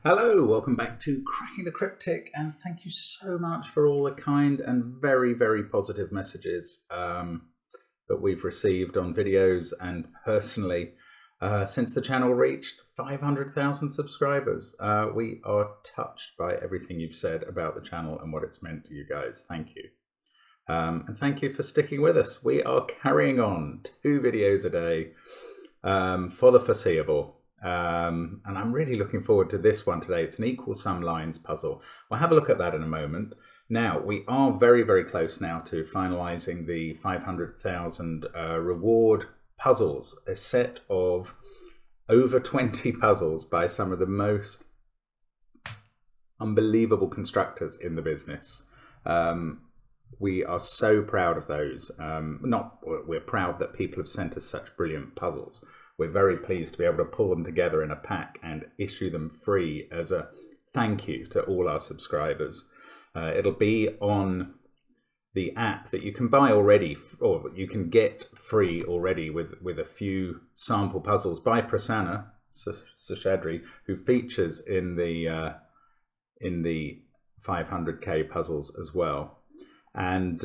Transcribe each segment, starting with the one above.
Hello, welcome back to Cracking the Cryptic, and thank you so much for all the kind and very, very positive messages that we've received on videos and personally since the channel reached 500,000 subscribers. We are touched by everything you've said about the channel and what it's meant to you guys. Thank you. And thank you for sticking with us. We are carrying on 2 videos a day for the foreseeable. And I'm really looking forward to this one today. It's an equal sum lines puzzle. We'll have a look at that in a moment. Now, we are very, very close now to finalizing the 500,000 reward puzzles, a set of over 20 puzzles by some of the most unbelievable constructors in the business. We are so proud of those. We're proud that people have sent us such brilliant puzzles. We're very pleased to be able to pull them together in a pack and issue them free as a thank you to all our subscribers. It'll be on the app that you can buy already, or you can get free already with a few sample puzzles by Prasanna Seshadri, who features in the 500k puzzles as well. And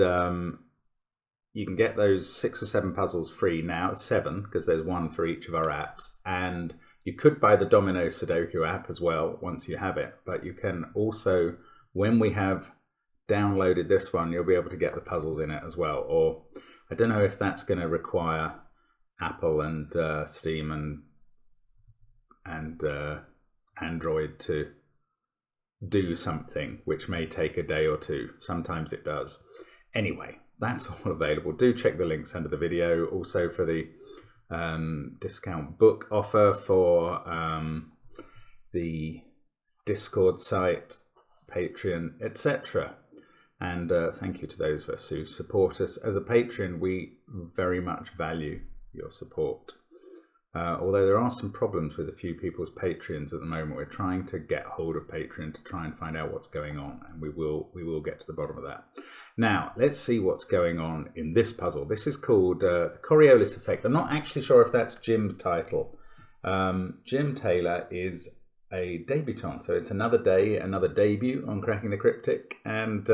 you can get those 6 or 7 puzzles free now, 7, because there's 1 for each of our apps. And you could buy the Domino Sudoku app as well once you have it. But you can also, when we have downloaded this one, you'll be able to get the puzzles in it as well. Or I don't know if that's going to require Apple and Steam and Android to do something, which may take a day or 2. Sometimes it does. Anyway, that's all available. Do check the links under the video. Also for the discount book offer for the Discord site, Patreon, etc. And thank you to those of us who support us as a Patreon. We very much value your support. Although there are some problems with a few people's Patreons at the moment. We're trying to get hold of Patreon to try and find out what's going on, and we will get to the bottom of that. Now, let's see what's going on in this puzzle. This is called the Coriolis effect. I'm not actually sure if that's Jim's title. Jim Taylor is a debutant, so it's another day, another debut on Cracking the Cryptic, and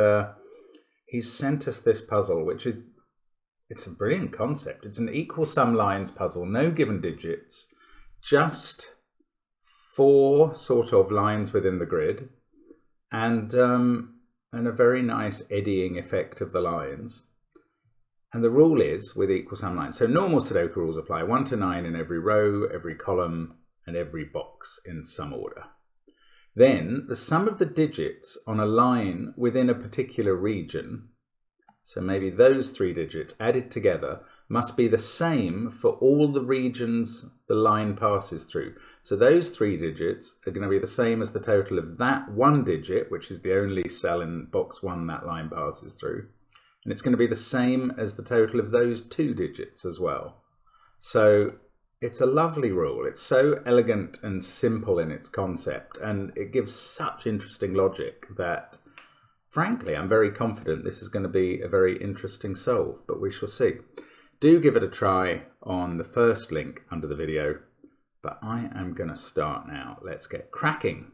he's sent us this puzzle, which is, it's a brilliant concept. It's an equal sum lines puzzle, no given digits, just 4 sort of lines within the grid, and a very nice eddying effect of the lines. And the rule is with equal sum lines. So normal Sudoku rules apply, 1 to 9 in every row, every column, and every box in some order. Then the sum of the digits on a line within a particular region, so maybe those 3 digits added together, must be the same for all the regions the line passes through. So those 3 digits are going to be the same as the total of that 1 digit, which is the only cell in box 1 that line passes through. And it's going to be the same as the total of those 2 digits as well. So it's a lovely rule. It's so elegant and simple in its concept, and it gives such interesting logic that, frankly, I'm very confident this is going to be a very interesting solve, but we shall see. Do give it a try on the first link under the video, but I am going to start now. Let's get cracking.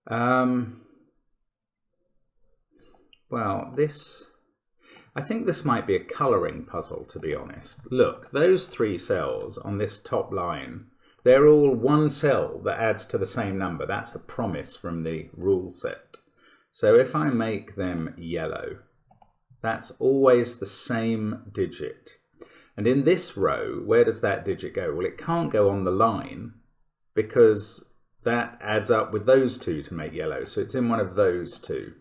Well, I think this might be a colouring puzzle, to be honest. Look, those 3 cells on this top line, they're all 1 cell that adds to the same number. That's a promise from the rule set. So if I make them yellow, that's always the same digit. And in this row, where does that digit go? Well, it can't go on the line because that adds up with those 2 to make yellow. So it's in one of those 2.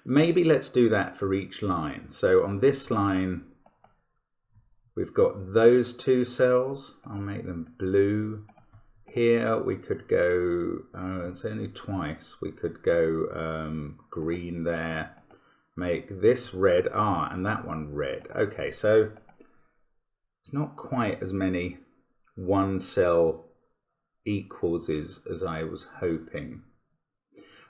Maybe let's do that for each line. So on this line, we've got those 2 cells. I'll make them blue. Here we could go, it's only twice, we could go green there, make this red, and that one red. Okay, so it's not quite as many 1 cell equals as I was hoping.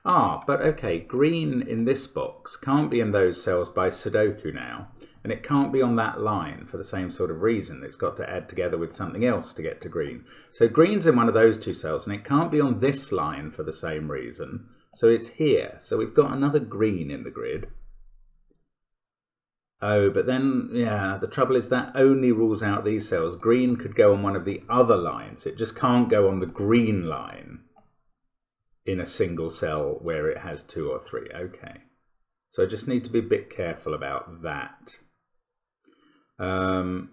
Ah, but okay, green in this box can't be in those cells by Sudoku now, and it can't be on that line for the same sort of reason. It's got to add together with something else to get to green. So green's in one of those two cells, and it can't be on this line for the same reason. So it's here. So we've got another green in the grid. Oh, but then, yeah, the trouble is that only rules out these cells. Green could go on one of the other lines. It just can't go on the green line in a single cell where it has 2 or 3. Okay. So I just need to be a bit careful about that. Are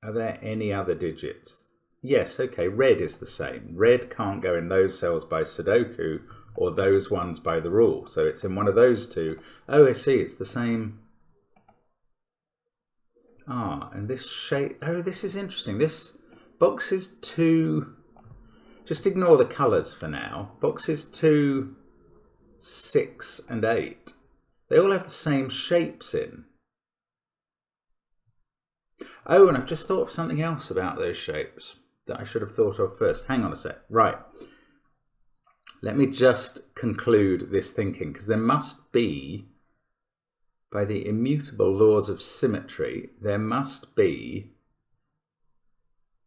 there any other digits? Yes, okay, red is the same. Red can't go in those cells by Sudoku or those ones by the rule. So it's in one of those two. Oh, I see, it's the same. Ah, and this shape, oh, this is interesting. This boxes 2, just ignore the colours for now. Boxes 2, 6 and 8. They all have the same shapes in. Oh, and I've just thought of something else about those shapes that I should have thought of first. Hang on a sec. Right. Let me just conclude this thinking, because there must be, by the immutable laws of symmetry, there must be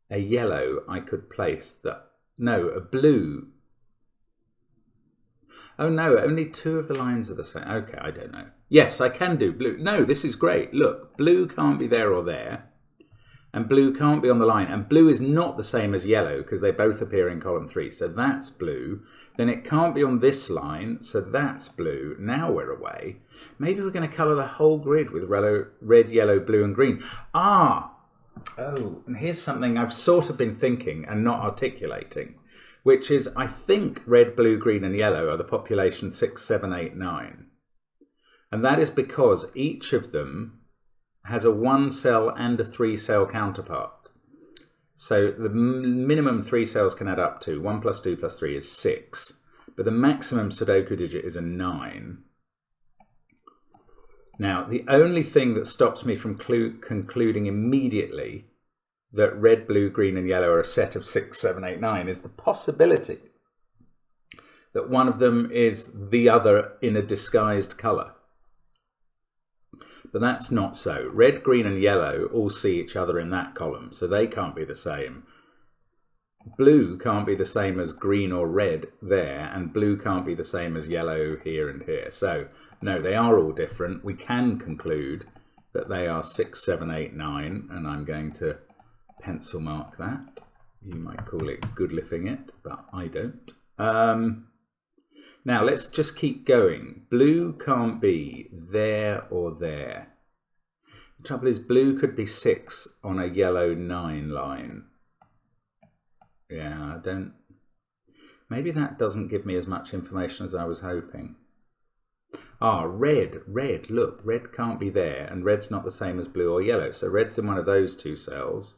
a yellow I could place that, no, a blue. Oh no, only 2 of the lines are the same. Okay, I don't know. Yes, I can do blue. No, this is great. Look, blue can't be there or there. And blue can't be on the line. And blue is not the same as yellow because they both appear in column 3. So that's blue. Then it can't be on this line. So that's blue. Now we're away. Maybe we're going to colour the whole grid with red, yellow, blue and green. Ah! Oh, and here's something I've sort of been thinking and not articulating, which is I think red, blue, green and yellow are the population 6, 7, 8, 9. And that is because each of them has a 1 cell and a 3 cell counterpart. So the minimum 3 cells can add up to 1 plus 2 plus 3 is 6. But the maximum Sudoku digit is a 9. Now, the only thing that stops me from concluding immediately that red, blue, green and yellow are a set of 6, 7, 8, 9 is the possibility that one of them is the other in a disguised colour. But that's not so. Red, green and yellow all see each other in that column, so they can't be the same. Blue can't be the same as green or red there, and blue can't be the same as yellow here and here. So, no, they are all different. We can conclude that they are 6, 7, 8, 9, and I'm going to pencil mark that. You might call it Goodliffing it, but I don't. Now, let's just keep going. Blue can't be there or there. The trouble is, blue could be 6 on a yellow 9 line. Yeah, I don't... Maybe that doesn't give me as much information as I was hoping. Ah, red, look, red can't be there, and red's not the same as blue or yellow. So red's in one of those 2 cells.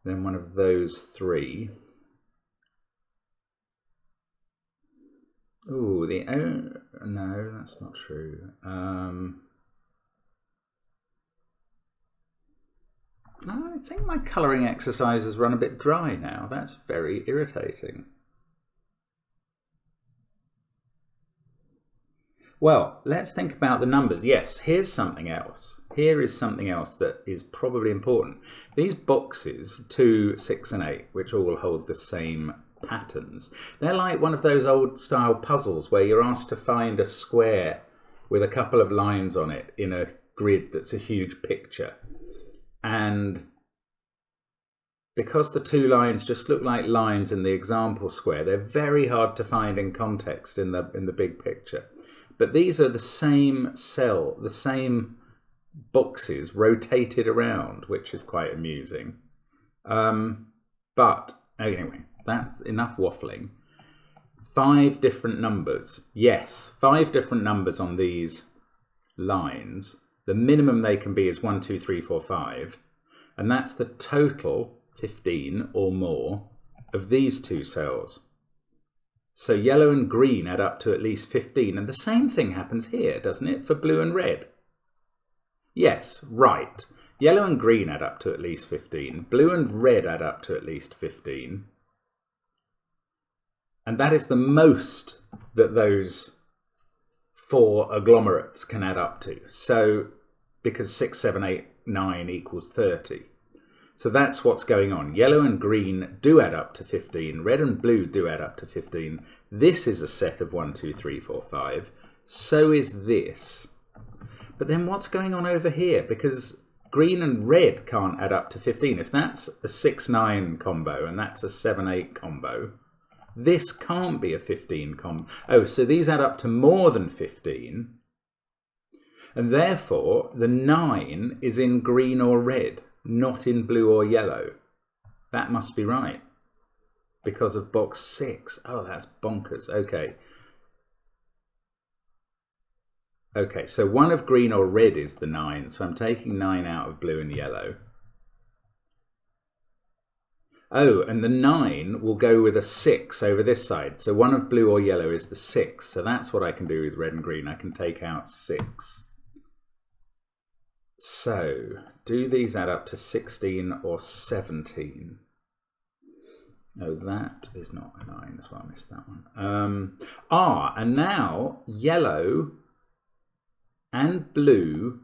Then one of those 3. Ooh, no, that's not true. I think my colouring exercises run a bit dry now. That's very irritating. Well, let's think about the numbers. Yes, here's something else. Here is something else that is probably important. These boxes, 2, 6 and 8, which all hold the same patterns. They're like one of those old style puzzles where you're asked to find a square with a couple of lines on it in a grid that's a huge picture. And because the 2 lines just look like lines in the example square, they're very hard to find in context in the big picture. But these are the same cell, the same boxes rotated around, which is quite amusing. But anyway, that's enough waffling. 5 different numbers. Yes, 5 different numbers on these lines. The minimum they can be is 1, 2, 3, 4, 5. And that's the total, 15 or more, of these 2 cells. So yellow and green add up to at least 15. And the same thing happens here, doesn't it, for blue and red? Yes, right. Yellow and green add up to at least 15. Blue and red add up to at least 15. And that is the most that those 4 agglomerates can add up to. So, because 6, 7, 8, 9 equals 30. So that's what's going on. Yellow and green do add up to 15. Red and blue do add up to 15. This is a set of 1, 2, 3, 4, 5. So is this. But then what's going on over here? Because green and red can't add up to 15. If that's a 6, 9 combo and that's a 7, 8 combo, this can't be a 15 combo. Oh, so these add up to more than 15. And therefore, the 9 is in green or red, not in blue or yellow. That must be right. Because of box 6. Oh, that's bonkers. Okay. Okay, so one of green or red is the 9. So I'm taking 9 out of blue and yellow. Oh, and the 9 will go with a 6 over this side. So one of blue or yellow is the 6. So that's what I can do with red and green. I can take out 6. So, do these add up to 16 or 17? Oh, that is not a 9 as well. I missed that one. And now yellow and blue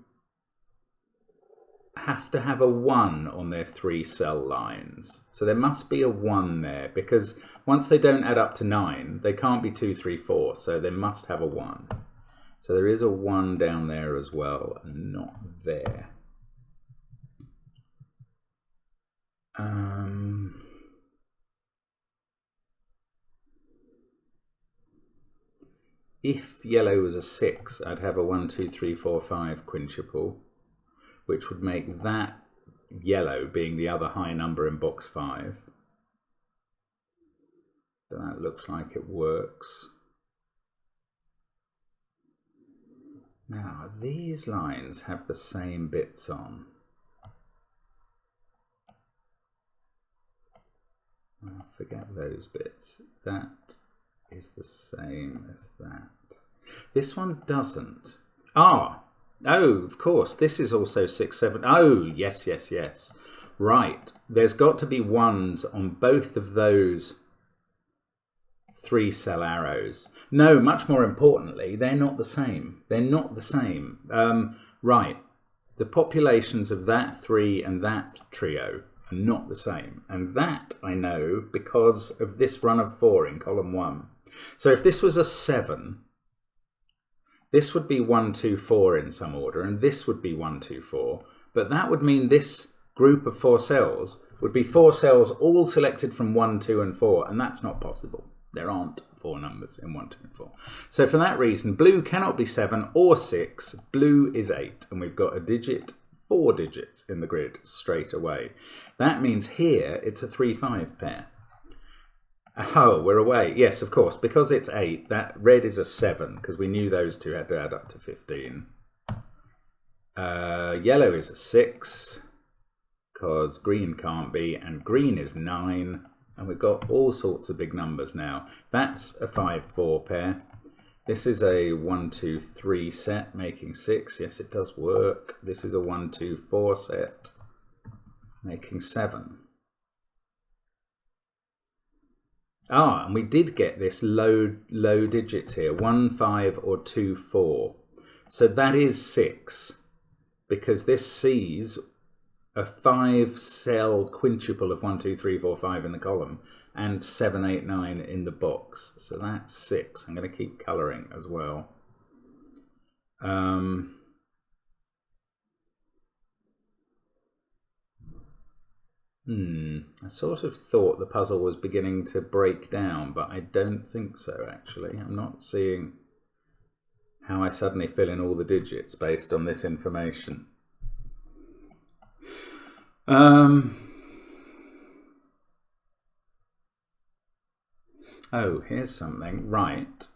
have to have a 1 on their 3 cell lines. So there must be a 1 there, because once they don't add up to 9, they can't be 2, 3, 4. So they must have a 1. So there is a 1 down there as well, and not there. If yellow was a 6, I'd have a 1, 2, 3, 4, 5 quintuple, which would make that yellow being the other high number in box 5. But that looks like it works. Now, these lines have the same bits on. I'll forget those bits. That is the same as that. This one doesn't. Oh, of course. This is also 6, 7. Oh, yes, yes, yes. Right. There's got to be 1s on both of those 3 cell arrows. No, much more importantly, they're not the same. They're not the same. Right. The populations of that 3 and that trio are not the same. And that I know because of this run of 4 in column 1. So if this was a 7, this would be 1, 2, 4 in some order, and this would be 1, 2, 4. But that would mean this group of 4 cells would be 4 cells all selected from 1, 2, and 4, and that's not possible. There aren't 4 numbers in 1, 2, and 4. So for that reason, blue cannot be 7 or 6. Blue is 8, and we've got a digit, 4 digits in the grid straight away. That means here it's a 3, 5 pair. Oh, we're away. Yes, of course, because it's 8, that red is a 7, because we knew those two had to add up to 15. Yellow is a 6, because green can't be, and green is 9. And we've got all sorts of big numbers now. That's a 5, 4 pair. This is a 1, 2, 3 set, making 6. Yes, it does work. This is a 1, 2, 4 set, making 7. Ah, and we did get this low digits here, 1, 5, or 2, 4. So that is 6, because this sees a 5 cell quintuple of 1, 2, 3, 4, 5 in the column, and 7, 8, 9 in the box. So that's 6. I'm going to keep colouring as well. I sort of thought the puzzle was beginning to break down, but I don't think so, actually. I'm not seeing how I suddenly fill in all the digits based on this information. Oh, here's something. Right.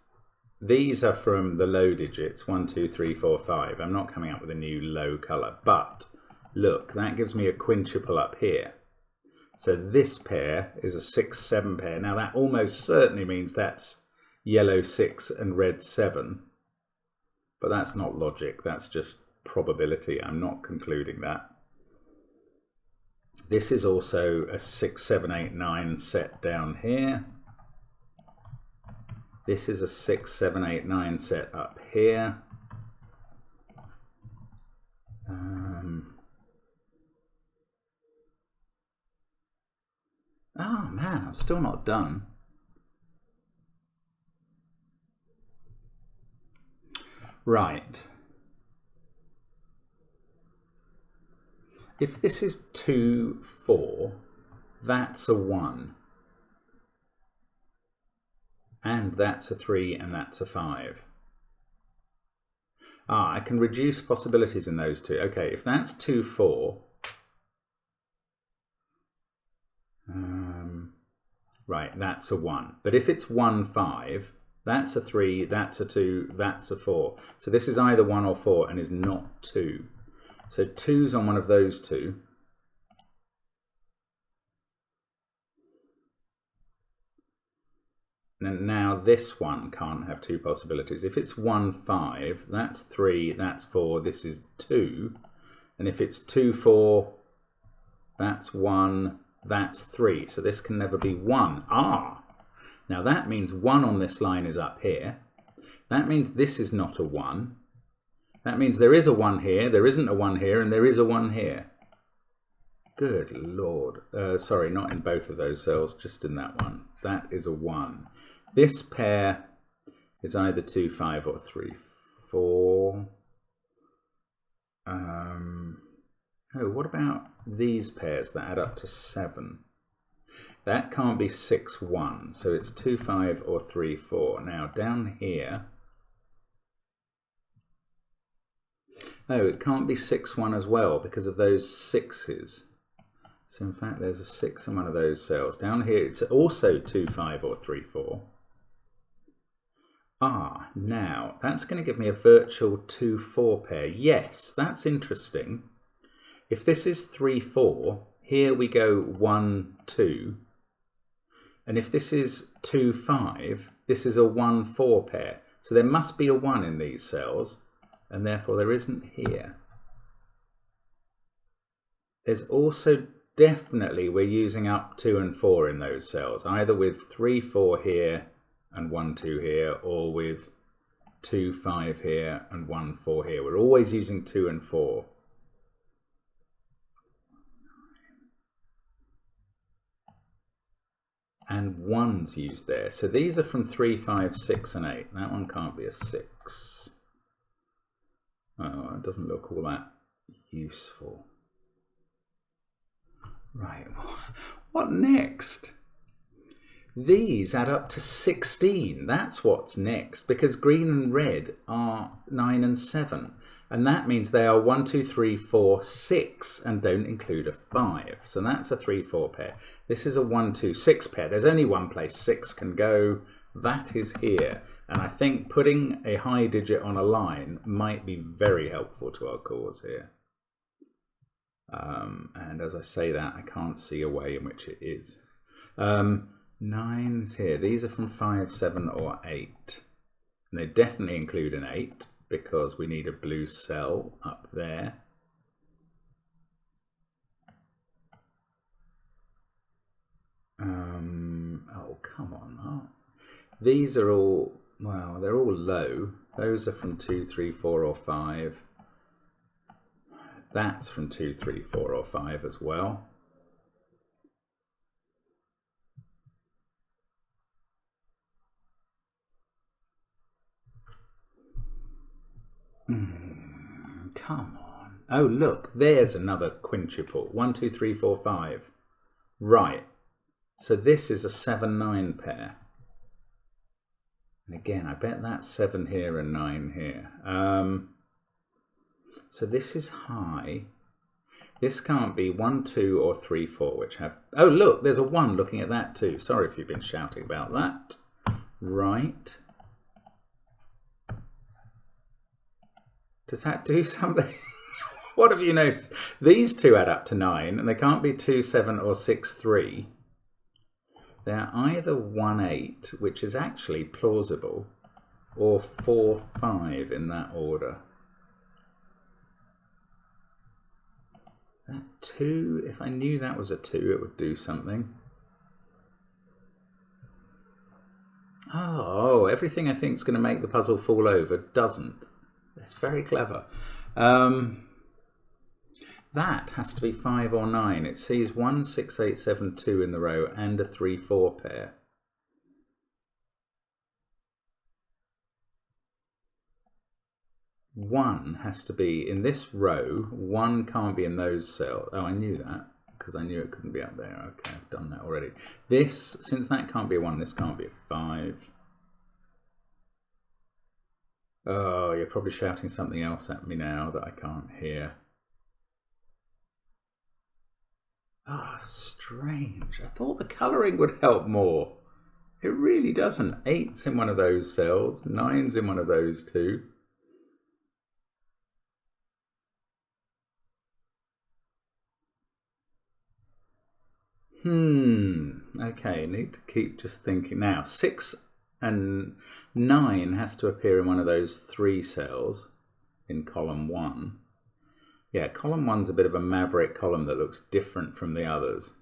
These are from the low digits, 1, 2, 3, 4, 5. I'm not coming up with a new low colour, but look, that gives me a quintuple up here. So this pair is a 6, 7 pair. Now that almost certainly means that's yellow 6 and red 7. But that's not logic, that's just probability. I'm not concluding that. This is also a 6, 7, 8, 9 set down here. This is a 6, 7, 8, 9 set up here. Oh man, I'm still not done. Right. If this is 2, 4, that's a 1. And that's a 3, and that's a 5. Ah, I can reduce possibilities in those two. Okay, if that's 2, 4, right, that's a 1. But if it's 1, 5, that's a 3, that's a 2, that's a 4. So this is either 1 or 4 and is not 2. So 2's on one of those two. And now this one can't have two possibilities. If it's 1, 5, that's 3, that's 4, this is 2. And if it's 2, 4, that's 1, that's 3. So this can never be 1. Ah! Now that means 1 on this line is up here. That means this is not a 1. That means there is a 1 here, there isn't a 1 here, and there is a 1 here. Good Lord. Sorry, not in both of those cells, just in that one. That is a 1. This pair is either 2, 5, or 3, 4. Oh, what about these pairs that add up to 7? That can't be 6, 1, so it's 2, 5, or 3, 4. Now down here, oh, it can't be 6, 1 as well because of those 6s. So in fact, there's a 6 in one of those cells. Down here, it's also 2, 5, or 3, 4. Ah, now that's going to give me a virtual 2, 4 pair. Yes, that's interesting. If this is 3, 4, here we go 1, 2. And if this is 2, 5, this is a 1, 4 pair. So there must be a 1 in these cells, and therefore there isn't here. There's also definitely, we're using up 2 and 4 in those cells, either with 3, 4 here and 1, 2 here, or with 2, 5 here and 1, 4 here. We're always using 2 and 4. And 1's used there. So these are from 3, 5, 6, and 8. That one can't be a 6. Oh, it doesn't look all that useful. Right, what next? These add up to 16. That's what's next, because green and red are 9 and 7. And that means they are 1, 2, 3, 4, 6, and don't include a 5. So that's a 3, 4 pair. This is a 1, 2, 6 pair. There's only one place 6 can go. That is here. And I think putting a high digit on a line might be very helpful to our cause here. And as I say that, I can't see a way in which it is. 9's here. These are from 5, 7, or 8. And they definitely include an 8 because we need a blue cell up there. Oh, come on. Oh. These are all, well, they're all low. Those are from 2, 3, 4, or 5. That's from 2, 3, 4, or 5 as well. Come on. Oh, look, there's another quintuple. 1, 2, 3, 4, 5. Right. So this is a 7, 9 pair. And again, I bet that's 7 here and 9 here. So this is high. This can't be 1, 2, or 3, 4, which have... Oh, look, there's a 1 looking at that too. Sorry if you've been shouting about that. Right. Does that do something? What have you noticed? These two add up to 9, and they can't be 2, 7, or 6, 3. They're either 1, 8, which is actually plausible, or 4, 5 in that order. That 2, if I knew that was a 2, it would do something. Oh, everything I think is going to make the puzzle fall over doesn't. That's very clever. That has to be 5 or 9. It sees 1, 6, 8, 7, 2 in the row and a 3, 4 pair. One has to be in this row. One can't be in those cells. Oh, I knew that because I knew it couldn't be up there. Okay, I've done that already. This, since that can't be a 1, this can't be a 5. Oh, you're probably shouting something else at me now that I can't hear. Ah, oh, strange. I thought the colouring would help more. It really doesn't. 8's in one of those cells. 9's in one of those two. Okay, need to keep just thinking. Now, 6 and 9 has to appear in one of those 3 cells in column 1. Yeah, column 1's a bit of a maverick column that looks different from the others.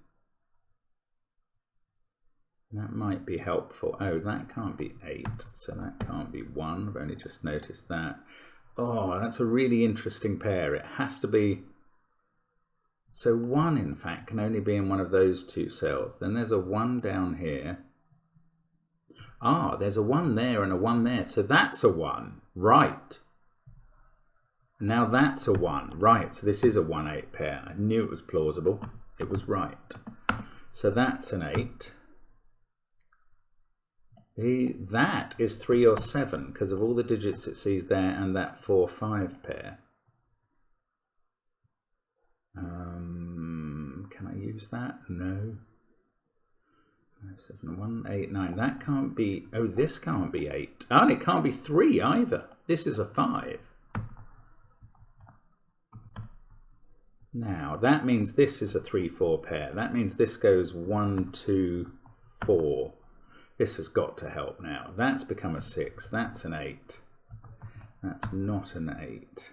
That might be helpful. Oh, that can't be 8, so that can't be 1. I've only just noticed that. Oh, that's a really interesting pair. It has to be... So 1, in fact, can only be in one of those 2 cells. Then there's a 1 down here. Ah, there's a 1 there and a 1 there. So that's a 1. Right. Now that's a 1. Right, so this is a 1-8 pair. I knew it was plausible. It was right. So that's an 8. That is 3 or 7 because of all the digits it sees there and that 4-5 pair. Can I use that? No. 5, 7, 1, 8, 9. That can't be... Oh, this can't be 8. Oh, and it can't be 3 either. This is a 5. Now, that means this is a 3-4 pair. That means this goes 1, 2, 4. This has got to help now. That's become a 6. That's an 8. That's not an 8.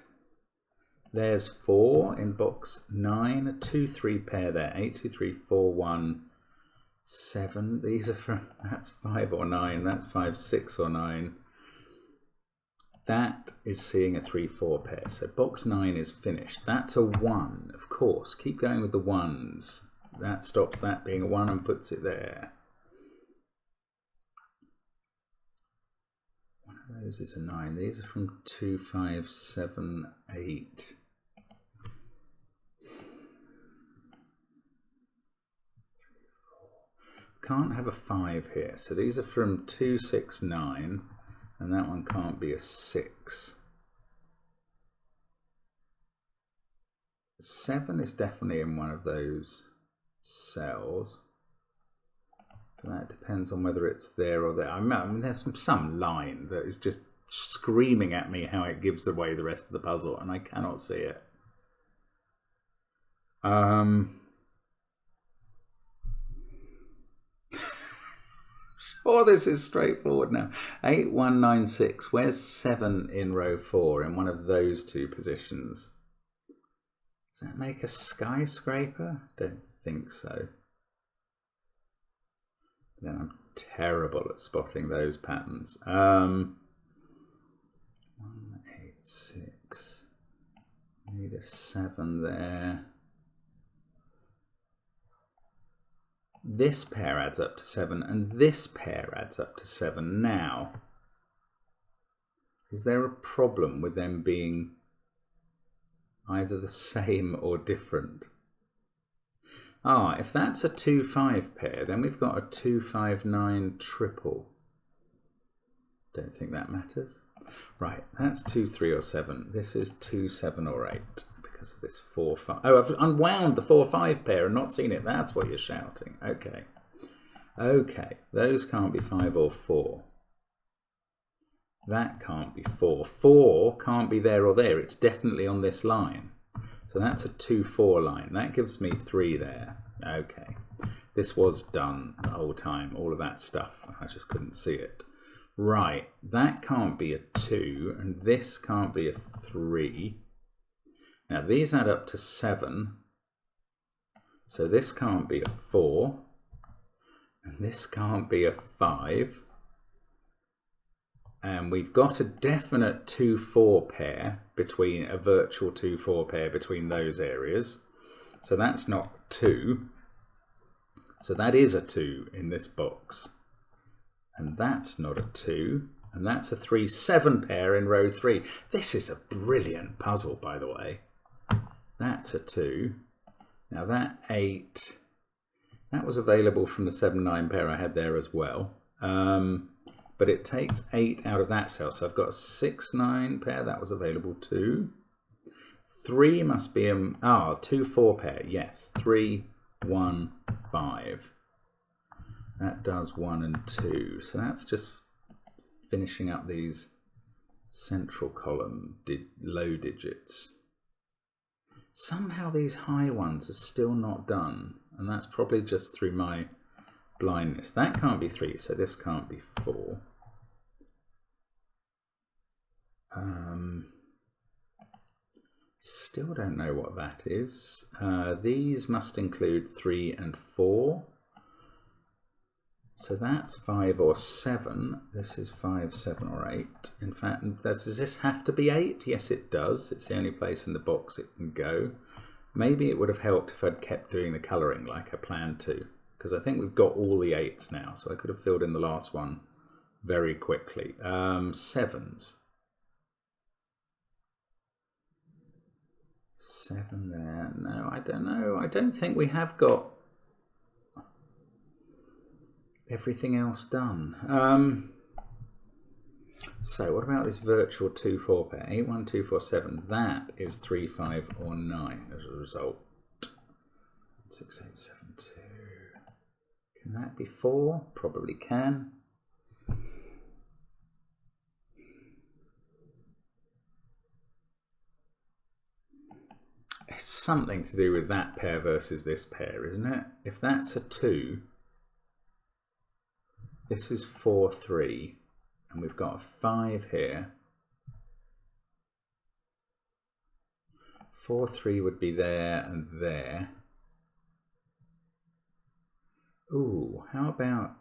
There's 4 in box 9, a 2-3 pair there. 8, 2, 3, 4, 1, 7. These are from, that's 5 or 9. That's 5, 6 or 9. That is seeing a 3-4 pair. So box 9 is finished. That's a 1, of course. Keep going with the 1s. That stops that being a 1 and puts it there. One of those is a 9. These are from 2, 5, 7, 8. Can't have a 5 here. So these are from 2, 6, 9. And that one can't be a 6. 7 is definitely in one of those cells. That depends on whether it's there or there. I mean, there's some line that is just screaming at me how it gives away the rest of the puzzle, and I cannot see it. Oh, this is straightforward now. 8, 1, 9, 6. Where's 7 in row 4 in one of those 2 positions? Does that make a skyscraper? Don't think so. Then I'm terrible at spotting those patterns. 1, 8, 6. Need a 7 there. This pair adds up to 7 and this pair adds up to 7. Now, is there a problem with them being either the same or different? Ah, if that's a 2-5 pair, then we've got a 2-5-9 triple. Don't think that matters. Right, that's 2, 3 or 7. This is 2, 7 or 8. Of this 4-5. Oh, I've unwound the 4-5 pair and not seen it. That's what you're shouting. Okay. Okay. Those can't be 5 or 4. That can't be 4. 4 can't be there or there. It's definitely on this line. So that's a 2-4 line. That gives me 3 there. Okay. This was done the whole time. All of that stuff. I just couldn't see it. Right. That can't be a 2. And this can't be a 3. Now these add up to 7, so this can't be a 4, and this can't be a 5, And we've got a definite 2-4 pair between a virtual 2-4 pair between those areas. So that's not 2. So that is a 2 in this box. And that's not a 2. And that's a 3-7 pair in row 3. This is a brilliant puzzle, by the way. That's a 2. Now that 8, that was available from the 7-9 pair I had there as well. But it takes 8 out of that cell. So I've got a 6-9 pair, that was available too. 3 must be a 2-4 pair, yes. 3, 1, 5. That does 1 and 2. So that's just finishing up these central column low digits. Somehow these high ones are still not done, and that's probably just through my blindness. That can't be 3, so this can't be 4. Still don't know what that is. These must include 3 and 4. So that's 5 or 7. This is 5, 7 or 8. In fact, does this have to be 8? Yes, it does. It's the only place in the box it can go. Maybe it would have helped if I'd kept doing the colouring like I planned to, because I think we've got all the 8s now, so I could have filled in the last one very quickly. 7s. 7 there. No, I don't know. I don't think we have got everything else done. So what about this virtual 2-4 pair? 8, 1, 2, 4, 7. That is 3, 5 or 9 as a result. 6, 8, 7, 2. Can that be 4? Probably can. It's something to do with that pair versus this pair, isn't it? If that's a 2, this is 4, 3, and we've got a 5 here. 4, 3 would be there and there. Ooh, how about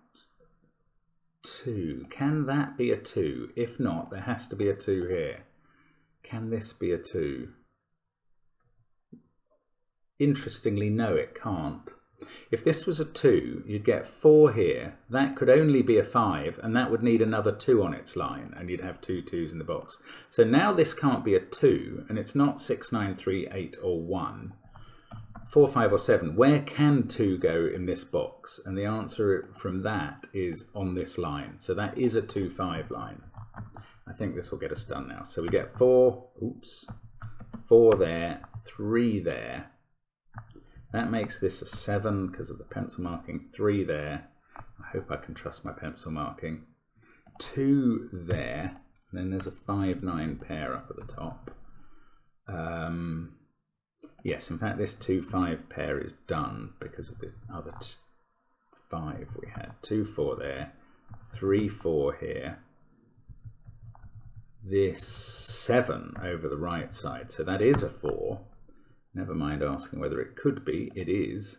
2? Can that be a 2? If not, there has to be a 2 here. Can this be a 2? Interestingly, no, it can't. If this was a 2, you'd get 4 here. That could only be a 5, and that would need another 2 on its line, and you'd have 2 2s in the box. So now this can't be a 2, and it's not 6, 9, 3, 8, or 1. 4, 5, or 7. Where can 2 go in this box? And the answer from that is on this line. So that is a 2, 5 line. I think this will get us done now. So we get 4, oops, 4 there, 3 there. That makes this a 7 because of the pencil marking. 3 there. I hope I can trust my pencil marking. 2 there. And then there's a 5, 9 pair up at the top. Yes, in fact, this 2, 5 pair is done because of the other 5 we had. 2, 4 there. 3, 4 here. This 7 over the right side. So that is a 4. Never mind asking whether it could be, it is.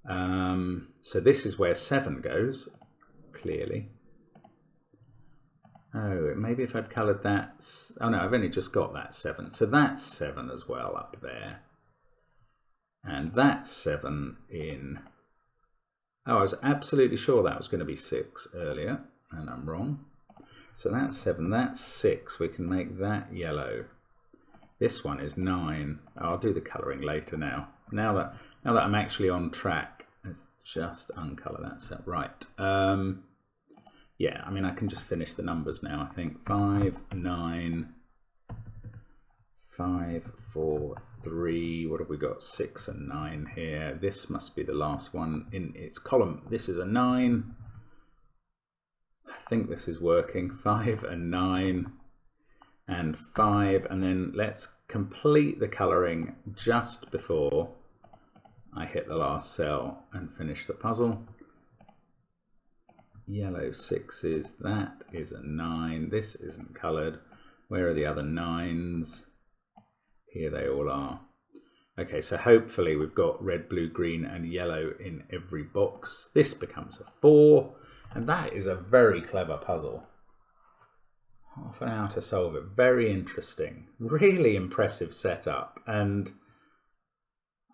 So this is where 7 goes, clearly. Oh, maybe if I'd coloured that. Oh no, I've only just got that 7. So that's 7 as well up there. And that's 7 in. Oh, I was absolutely sure that was going to be 6 earlier, and I'm wrong. So that's 7, that's 6. We can make that yellow. This one is 9. I'll do the colouring later now. Now that I'm actually on track, let's just uncolour that set. Right. Yeah, I mean, I can just finish the numbers now, I think. 5, 9, 5, 4, 3. What have we got? 6 and 9 here. This must be the last one in its column. This is a 9. I think this is working. 5 and 9. And 5, and then let's complete the colouring just before I hit the last cell and finish the puzzle. Yellow 6s, that is a 9. This isn't coloured. Where are the other 9s? Here they all are. Okay, so hopefully we've got red, blue, green and yellow in every box. This becomes a 4, and that is a very clever puzzle. Half an hour to solve it. Very interesting. Really impressive setup. And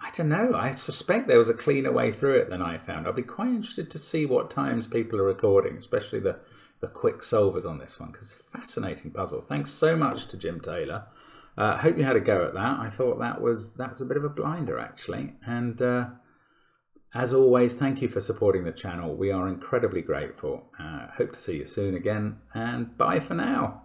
I don't know, I suspect there was a cleaner way through it than I found. I'll be quite interested to see what times people are recording, especially the quick solvers on this one, because it's a fascinating puzzle. Thanks so much to Jim Taylor. Hope you had a go at that. I thought that was a bit of a blinder, actually. And as always, thank you for supporting the channel. We are incredibly grateful. Hope to see you soon again, and bye for now.